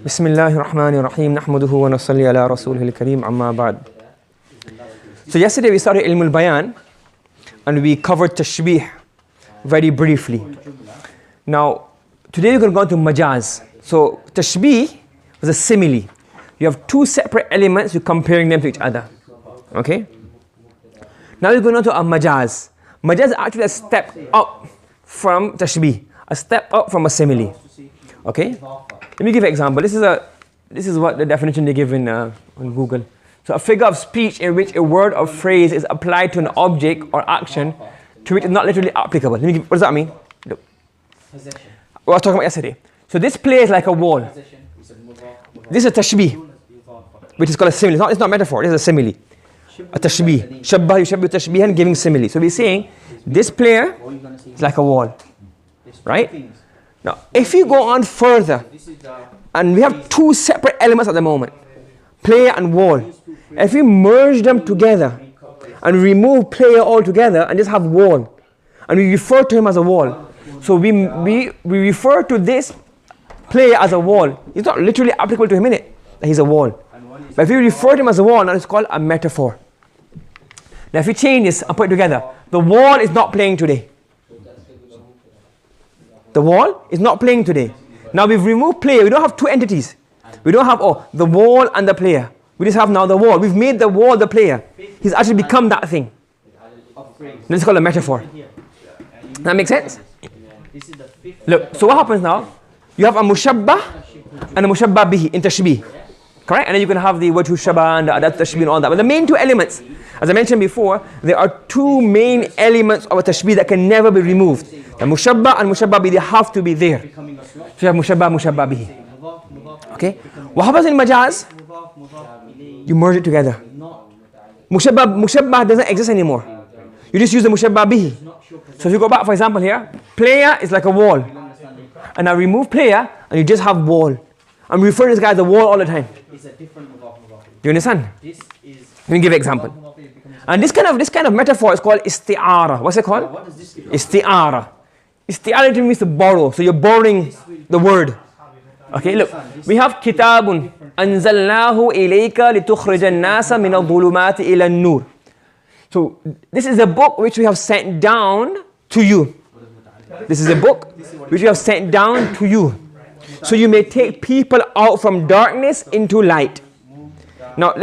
بسم الله الرحمن الرحيم نحمده ونصلي على رسوله الكريم أما بعد. So yesterday we started Ilm al-Bayan and we covered Tashbih very briefly. Now today we're going to go into Majaz. So Tashbih was a simile. You have two separate elements, you're comparing them to each other. Okay? Now we're going on to a Majaz. Majaz is actually a step up from Tashbih, a step up from a simile. Okay? Let me give an example. This is what the definition they give in on Google. So a figure of speech in which a word or phrase is applied to an object or action to which it's not literally applicable. What does that mean? Look. What I was talking about yesterday. So this play is like a wall. This is a tashbih, which is called a simile. It's not metaphor, this is a simile. A tashbih. Shabba yushabbihu tashbihan, giving simile. So we're saying this player is like a wall. Right? Now, if you go on further, and we have two separate elements at the moment, player and wall. If we merge them together and remove player altogether and just have wall, and we refer to him as a wall. So we refer to this player as a wall. It's not literally applicable to him, innit? That he's a wall. But if we refer to him as a wall, now it's called a metaphor. Now if we change this and put it together, the wall is not playing today. The wall is not playing today. Now we've removed player. We don't have two entities. We don't have the wall and the player. We just have now the wall. We've made the wall the player. He's actually become that thing. This is called a metaphor. That makes sense? Look, so what happens now? You have a mushabbah and a mushabbah bihi in tashbih. Correct? And then you can have the wajhu shabah and the adat tashbih and all that. But the main two elements, as I mentioned before, there are two main elements of a tashbih that can never be removed. The mushabbah and mushabbah bihi, they have to be there. So you have mushabbah, mushabbah bihi. Okay? What happens in majaz? You merge it together. Mushabbah doesn't exist anymore. You just use the mushabbah bihi. So if you go back, for example here, player is like a wall. And I remove player and you just have wall. I'm referring to this guy as a wall all the time. Do you understand? Let me give an example. And this kind of metaphor is called isti'ara. What's it called? Isti'ara. Isti'ara means to borrow. So you're borrowing the word. Okay, look. We have kitabun anzalnahu ilayka litukhrija an-nasa min adh-dhulumati ila an-nur. So this is a book which we have sent down to you. This is a book which we have sent down to you. So you may take people out from darkness into light. Now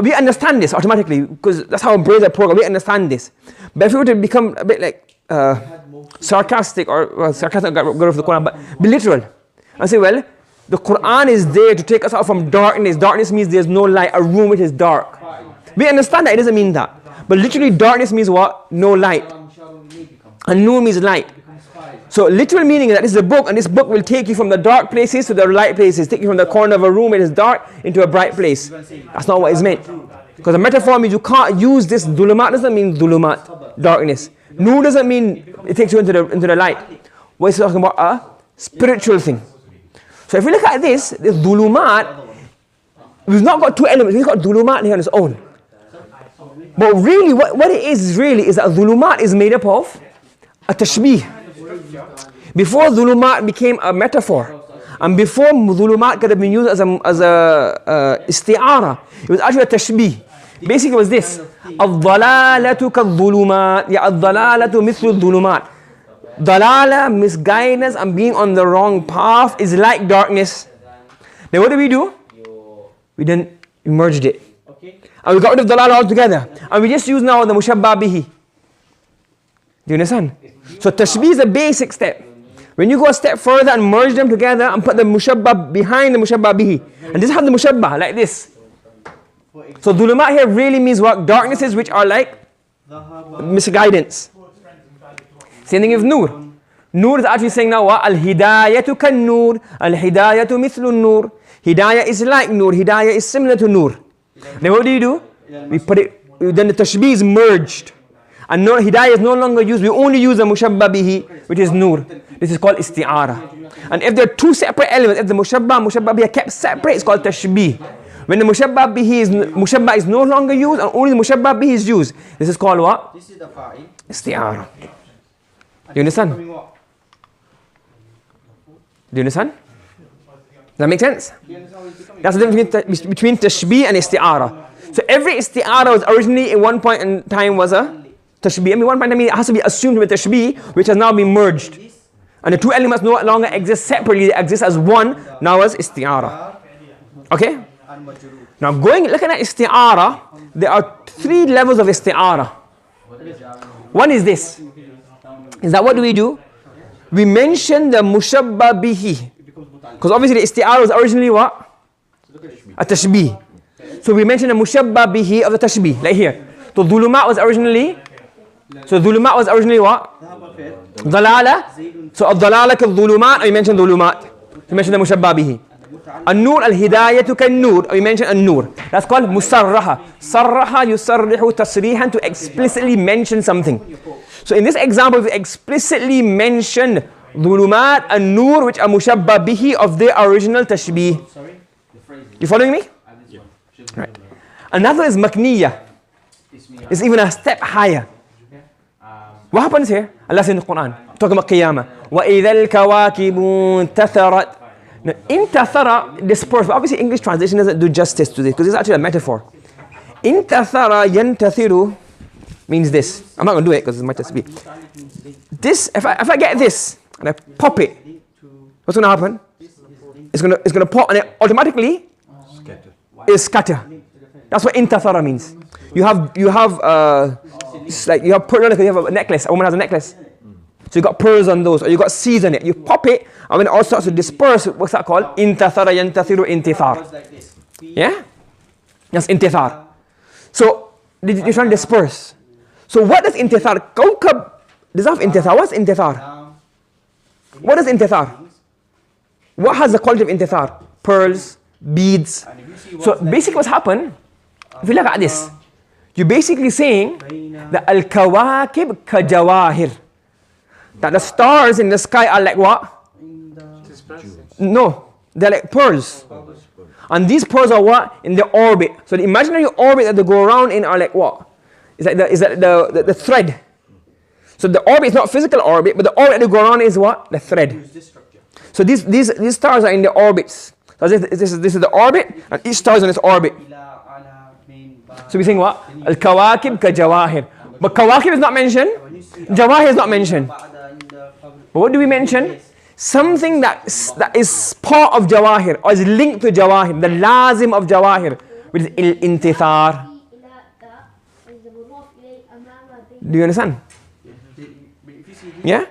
we understand this automatically because that's how we brain the program. We understand this. But if we were to become a bit like sarcastic sarcastic got rid of the Quran, but be literal and say, well, the Quran is there to take us out from darkness. Darkness means there's no light, a room which is dark. We understand that it doesn't mean that. But literally darkness means what? No light. And nur means light. So literal meaning is that this is a book, and this book will take you from the dark places to the light places, take you from the corner of a room it is dark into a bright place. That's not what is meant. Because the metaphor means you can't use this. Dhulumat doesn't mean dhulumat, darkness. Nur doesn't mean it takes you into the light. What is talking about? A spiritual thing. So if we look at this dhulumat, we've not got two elements. We've got dhulumat here on its own. But really, what it is really is that dhulumat is made up of a tashbih. Before dhulumat became a metaphor, and before dhulumat could have been used as a isti'ara, it was actually a tashbih. Basically it was this: ad-dalalatu ka-dhulumat, ya ad-dalalatu mithlu dhulumat. Dalala, misguidance and being on the wrong path is like darkness. Now what do? We then merged it. And we got rid of dalala altogether. And we just use now the mushabbah bihi. Do you understand? So tashbih is a basic step. When you go a step further and merge them together and put the mushabbah behind the mushabbah bihi. And just have the mushabbah like this. So dhulumat here really means what? Darknesses which are like misguidance. Same thing with nur. Nur is actually saying now what? Al-hidayatu kan-nur. Al-hidayatu mithlu nur. Hidayah is like nur. Hidayah is similar to nur. Then what do? We put it, then the tashbih is merged. And no, hidayah is no longer used. We only use the mushabbah bihi, which is nur. This is called isti'ara. And if there are two separate elements, if the mushabbah bihi are kept separate, it's called tashbih. When the mushabbah is no longer used and only the mushabbah bihi is used, this is called what? Isti'ara. You understand? Do you understand? Does that make sense? That's the difference between tashbih and isti'ara. So every isti'ara was originally in one point in time was a tashbih. I mean, one point in time it has to be assumed to be tashbih, which has now been merged. And the two elements no longer exist separately, they exist as one, now as isti'ara. Okay? Now looking at isti'ara, there are three levels of isti'ara. One is this. Is that what do we do? We mention the mushabba bihi. Because obviously the isti'ara was originally what? A tashbih. So we mention the mushabba bihi of the tashbih. Like here. So dhulumat was originally what? Dalala. So ad-dalala ka-dhulumat, or you mention dhulumat. You mention the mushabba bihi. An-nur al-hidayatu kan-nur, or you mention an-nur. That's called musarraha. Sarraha yusarrihu tasrihan, to explicitly mention something. So in this example, we explicitly mentioned dhulumat and nur, which are mushabba bihi of their original tashbih. You following me? Right. Another is makniyah. It's even a step higher. What happens here? Allah says in the Quran, talking about qiyamah. وَإِذَا الْكَوَاكِبُ انْتَثَرَتْ. Now, intathara, dispersed. Obviously, English translation doesn't do justice to this because it's actually a metaphor. Intathara yantathiru means this. I'm not going to do it because it might just be. This, if I get this and I pop it, what's going to happen? It's going to pop and it automatically is scatter. That's what intathara means. You have it's like you have pearl, you have a necklace. A woman has a necklace. So you got pearls on those, or you got seeds on it. You pop it, and when it all starts to disperse, what's that called? Intathara yantathiru intithar. Yeah? That's intithar. So they're trying to disperse. So what does intithar? Kawkab does have intithar. What's intithar? What is intithar? What has the quality of intithar? Pearls, beads. So basically what's happened, if you look at this, you're basically saying that al-kawakib ka-jawahir. That the stars in the sky are like what? No, they're like pearls. And these pearls are what? In the orbit. So the imaginary orbit that they go around in are like what? It's like the thread. So the orbit is not physical orbit, but the orbit that they go around is what? The thread. So these stars are in the orbits. So this is the orbit, and each star is in its orbit. So we're saying what? Al-kawakib ka-jawahir. But kawakib is not mentioned. Jawahir is not mentioned. But what do we mention? Something that is part of jawahir, or is linked to jawahir, the lazim of jawahir, which is intithar. Do you understand? Yeah?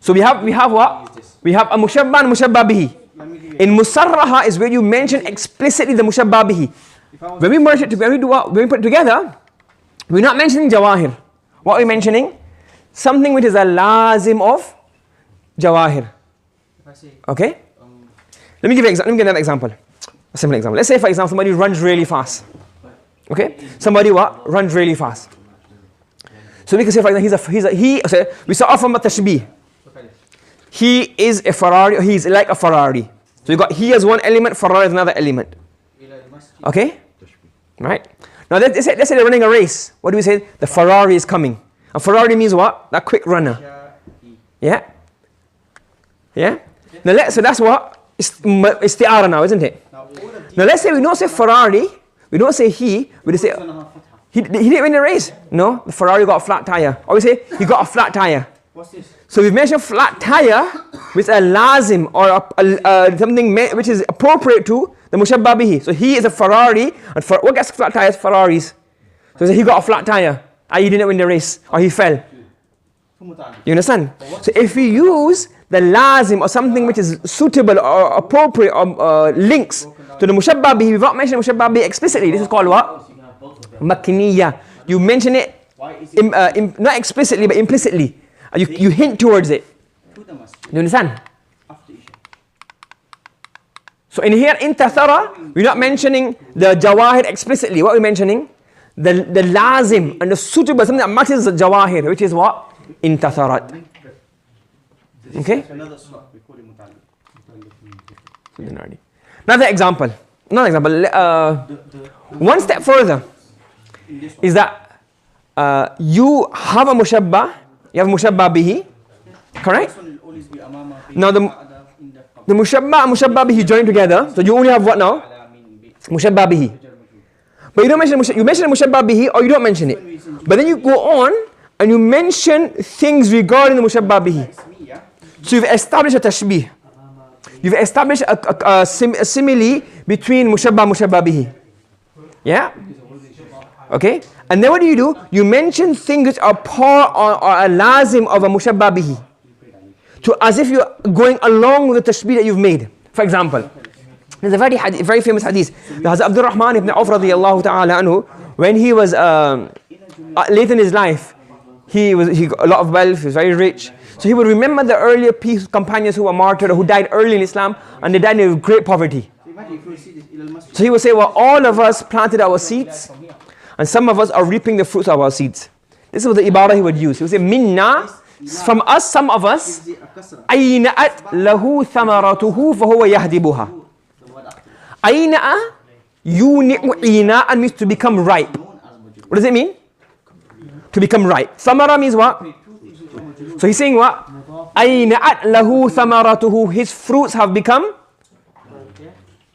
So we have what? We have a mushabba and mushabba bihi. In musarraha is where you mention explicitly the mushabba bihi. When we merge it together, when we put it together, we're not mentioning jawahir. What are we mentioning? Something which is a lazim of jawahir. Okay? Let me give another example. A simple example. Let's say, for example, somebody runs really fast. Okay? Somebody what? Runs really fast. So we can say, for example, we start off from a tashbih. He is a Ferrari, or he is like a Ferrari. So you got he as one element, Ferrari as another element. Okay? Right? Now let's say they're running a race. What do we say? The Ferrari is coming. A Ferrari means what? That quick runner. Yeah? Yeah? Now so that's what? Isti'ara now, isn't it? Now let's say we don't say Ferrari, we don't say he, we just say he didn't win the race. No, the Ferrari got a flat tire. Or we say he got a flat tire. What's this? So we've mentioned flat tire with a lazim, or something which is appropriate to the mushabba bihi. So he is a Ferrari, and what gets flat tires? Ferraris. So he got a flat tire, he didn't win the race, or he fell. You understand? So if we use the lazim, or something which is suitable or appropriate, or links to the mushabba bihi, we've not mentioned mushabba bihi explicitly. This is called what? Makniyah. You mention it not explicitly but implicitly. You hint towards it. You understand? So in here, intathara, we're not mentioning the jawahir explicitly. What are we mentioning? The lazim and the suitable, something that matches the jawahir, which is what? Intatharat. Okay? Another example. One step further is that you have a mushabba. You have mushabba bihi, correct? Now the mushabba and mushabba bihi joined together. So you only have what now? Mushabba bihi. But you don't mention you mention mushabba bihi or you don't mention it. But then you go on and you mention things regarding the mushabba bihi. So you've established a tashbih. You've established a simile between mushabba and mushabba bihi. Yeah? Okay? And then what do? You mention things which are part or a lazim of a mushabba bihi. To as if you're going along with the tashbih that you've made. For example, there's a very famous hadith. There's Abdul Rahman ibn Auf radiyallahu ta'ala anhu, when he was late in his life, he got a lot of wealth, he was very rich. So he would remember the earlier companions who were martyred or who died early in Islam and they died in great poverty. So he would say, well, all of us planted our seeds and some of us are reaping the fruits of our seeds. This was the ibarah he would use. He would say, minna, from us, some of us, ayna'at lahu thamaratuhu fahuwa yahdibuha. Ayna'a yuni'u ina'an means to become ripe. What does it mean? To become ripe. Thamara means what? So he's saying what? Ayna'at lahu thamaratuhu. His fruits have become.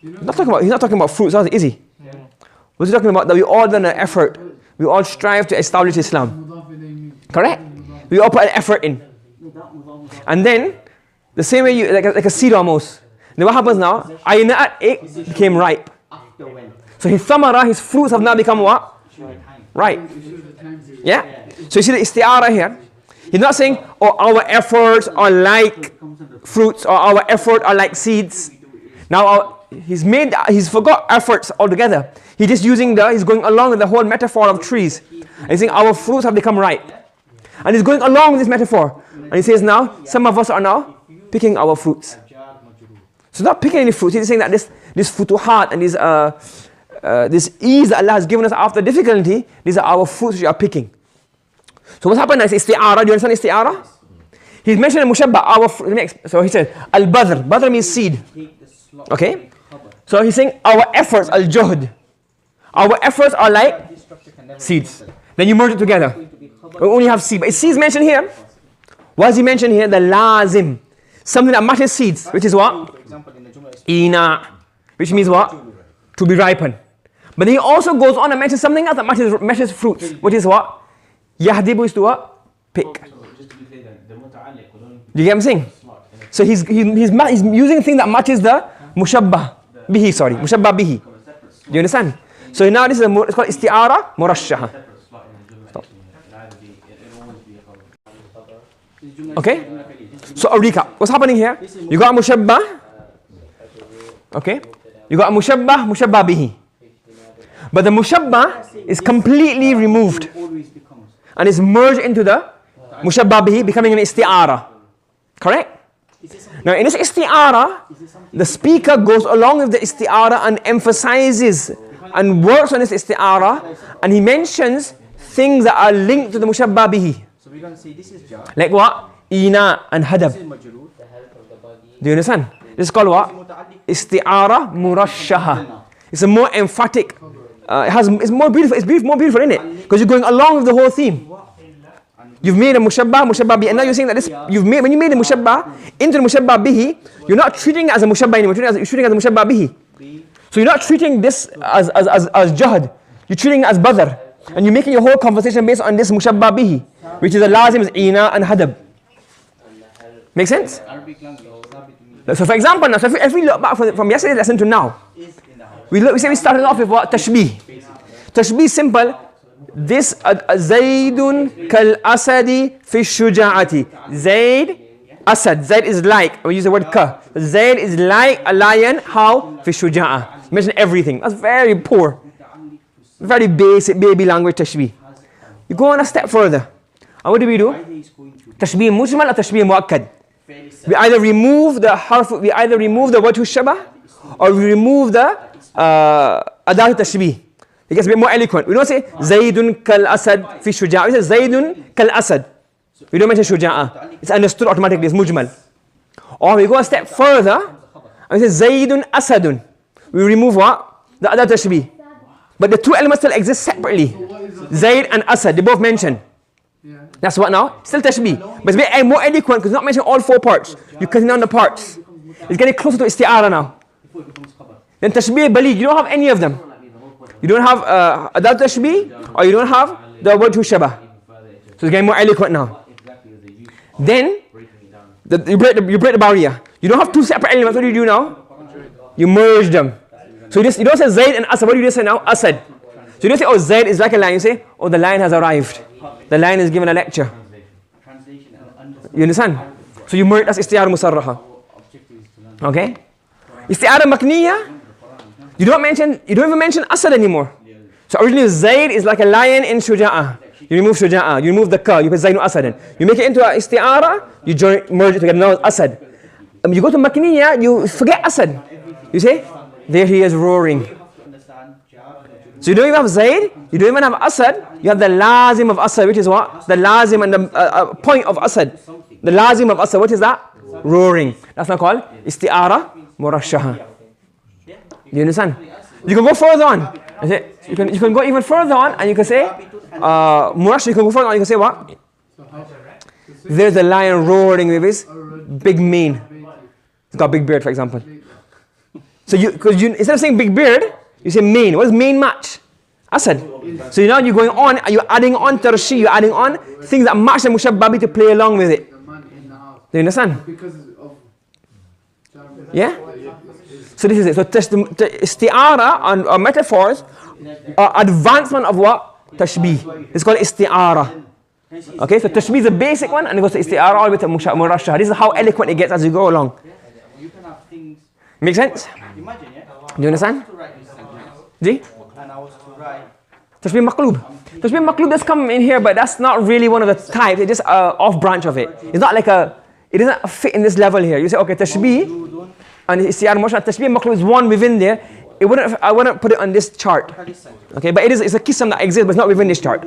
He's not talking about fruits, is he? What's he talking about? That we all done an effort. We all strive to establish Islam. Correct? We all put an effort in. And then, the same way you, like a seed almost. Then what happens now? Ayna'at, it became ripe. So his thamara, his fruits have now become what? Ripe. Yeah? So you see the isti'ara here. He's not saying, oh, our efforts are like fruits or our efforts are like seeds. Now he's forgot efforts altogether. He's just he's going along with the whole metaphor of trees. And he's saying our fruits have become ripe. And he's going along with this metaphor. And he says now, some of us are now picking our fruits. So not picking any fruits. He's saying that this futuhat and this ease that Allah has given us after difficulty, these are our fruits which we are picking. So what's happened is isti'ara. Do you understand isti'ara? He's mentioning mushabba. So he said, al-badr. Badr means seed. Okay? So he's saying our efforts, al-juhd. Our efforts are like seeds. Then you merge it together. We only have seed. But seeds mentioned here. What is he mentioned here? The lazim. Something that matches seeds. Which is what? Ina. Which means what? To be ripened. But then he also goes on and mentions something else that matches fruits. Which is what? Yahdibu is to what? Pick. Do you get what I'm saying? So he's using things that matches the mushabbah bihi, mushabbah bihi. Do you understand? So now this is it's called isti'ara مرشحه. Okay? So a recap. What's happening here? You got a mushabbah. Okay? You got a mushabbah bihi. But the mushabbah is completely removed. And is merged into the mushabbah bihi, becoming an isti'ara. Correct? Now in this isti'ara, the speaker goes along with the isti'ara and emphasizes and works on this isti'ara, and he mentions things that are linked to the mushabbah bihi. So we're going to say this is jar. Like what? Ina and hadab. Do you understand? This is called what? Isti'ara murashshaha. It's a more emphatic. It's more beautiful. It's more beautiful, isn't it? Because you're going along with the whole theme. You've made a mushabbah bihi, and now you're saying that this when you made the mushabbah into the mushabbah bihi, you're not treating it as a mushabbah anymore. You're treating it as a mushabbah bihi. So you're not treating this as jahd. You're treating it as badr, and you're making your whole conversation based on this mushabbah bihi, which is the lazim is ina and hadab. Make sense? So for example, now, so if we look back from yesterday's lesson to now, we say we started off with what? Tashbih. Tashbih is simple. This Zaydun kal asadi fi shuja'ati. Zayd, Asad. Zayd is like. We use the word ka. Zayd is like a lion. How? Fi shuja'a. Mention everything. That's very poor. Very basic baby language tashbih. You go on a step further. And what do? Tashbih mujmal or tashbih muakkad. We either remove the word to shabah, or we remove the adat tashbih. It gets a bit more eloquent. We don't say Zaydun kal asad fi shuja'a. We say Zaydun kal asad. We don't mention shuja'a. It's understood automatically. It's mujmal. Or we go a step further and we say Zaydun asadun. We remove what? The adat tashbih. But the two elements still exist separately. Zayd and Asad, they both mention. That's what now? Still tashbih. But it's a bit more eloquent because it's not mentioning all four parts. You're cutting down the parts. It's getting closer to isti'ara now. Then tashbih, baligh, you don't have any of them. You don't have adab tashbih, or you don't have the word mushabah. So it's getting more eloquent now. Then, you break the barrier. You don't have two separate elements. What do you do now? You merge them. So you don't say Zayd and Asad. What do you say now? Asad. So you don't say, oh, Zayd is like a lion. You say, oh, the lion has arrived. The lion is given a lecture. You understand? So you merge, that's isti'ara musarraha. Okay? Isti'ara makniya, you don't even mention Asad anymore. So originally Zayd is like a lion in shuja'ah. You remove shuja'ah, you remove the ka, you put Zayd Asad in. You make it into an isti'ara, you merge it together, now it's Asad. You go to makniya, you forget Asad. You say, there he is roaring. So you don't even have Zayd, you don't even have Asad, you have the lazim of Asad, which is what? The lazim and the point of Asad. The lazim of Asad, what is that? Roaring. That's not called isti'ara murashshaha. Do you understand? You can go further on. You can go even further on and you can say, murashshaha, you can go further on and you can say what? There's a lion roaring with his big mane. He's got a big beard, for example. So instead of saying big beard, you say mane. What does mane match? Asad. So now you're going on, and you're adding on tarshi, you're adding on things that match the mushabbabi to play along with it. Do you understand? Yeah? So this is it. So isti'ara or metaphors are advancement of what? Tashbih. It's called isti'ara. Okay, so tashbih is the basic one, and it goes to isti'ara all the way to murashshah. This is how eloquent it gets as you go along. Make sense? Do you understand? See? Tashbih maqloob. Tashbih maqloob does come in here, but that's not really one of the types. It's just an off branch of it. It's not like it doesn't fit in this level here. You say, okay, tashbih and isti'ara murashshah. Tashbih maqloob is one within there. I wouldn't put it on this chart. Okay, but it's a qism that exists, but it's not within this chart.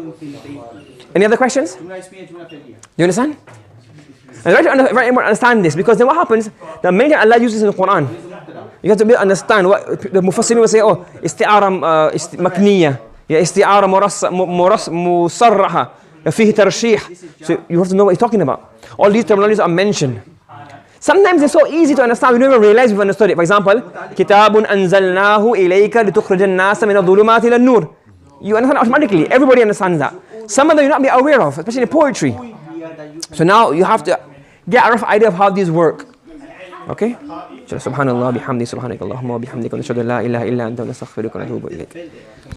Any other questions? Do you understand? It's very important to understand this, because then what happens, the many times Allah uses in the Quran, you have to understand what the Mufassirin will say, oh, isti'ara makniya, isti'ara musarraha, fihi tarshih. So you have to know what he's talking about. All these terminologies are mentioned. Sometimes it's so easy to understand, we don't even realize we've understood it. For example, kitabun anzalnahu ilayka litukhrijan nasa min adh-dhulumati ila an-nur. You understand automatically, everybody understands that. Some of them you not be aware of, especially in poetry. So now you have to get a rough idea of how these work. Okay? Subhanallah bihamdi subhanakallahumma wa bihamdika nashhadu an la ilaha illa anta nastaghfiruka wa natubu ilayk.